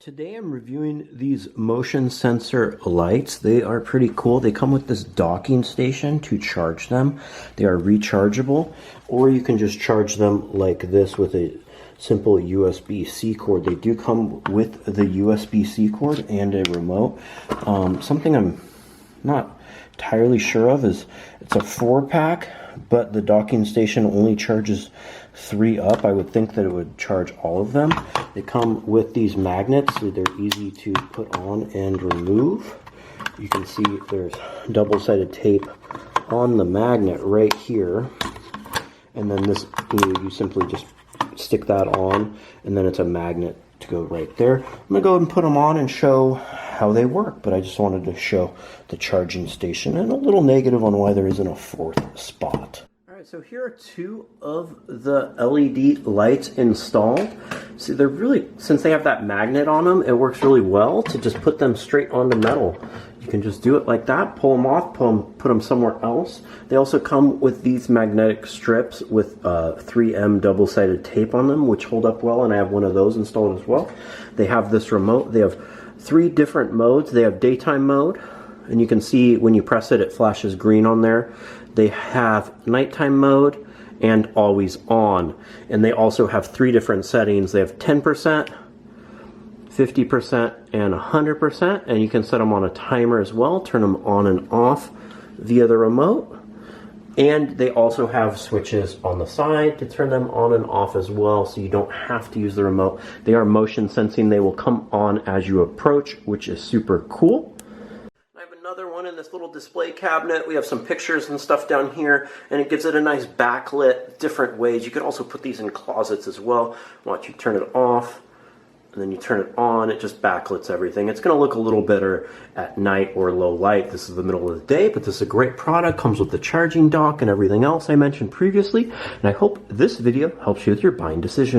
Today I'm reviewing these motion sensor lights. They are pretty cool. They come with this docking station to charge them. They are rechargeable, or you can just charge them like this with a simple USB-C cord. They do come with the USB-C cord and a remote. Something I'm not entirely sure of is it's a 4-pack, but the docking station only charges 3 up. I would think that it would charge all of them. They come with these magnets, so they're easy to put on and remove. You can see there's double-sided tape on the magnet right here, and then this, you simply just stick that on, and then it's a magnet to go right there. I'm gonna go ahead and put them on and show how they work, but I just wanted to show the charging station and a little negative on why there isn't a 4th spot. Alright, so here are 2 of the LED lights installed. See, they're really, since they have that magnet on them, it works really well to just put them straight onto metal. You can just do it like that, pull them off, put them somewhere else. They also come with these magnetic strips with 3M double-sided tape on them, which hold up well, and I have one of those installed as well. They have this remote. They have 3 different modes. They have daytime mode, and you can see when you press it, it flashes green on there. They have nighttime mode and always on. And they also have 3 different settings. They have 10%, 50%, and 100%. And you can set them on a timer as well, turn them on and off via the remote. And they also have switches on the side to turn them on and off as well, so you don't have to use the remote. They are motion sensing. They will come on as you approach, which is super cool. I have another one in this little display cabinet. We have some pictures and stuff down here, and it gives it a nice backlit, different ways. You can also put these in closets as well. Watch, you turn it off, and then you turn it on, it just backlights everything. It's going to look a little better at night or low light. This is the middle of the day, but this is a great product. Comes with the charging dock and everything else I mentioned previously, and I hope this video helps you with your buying decision.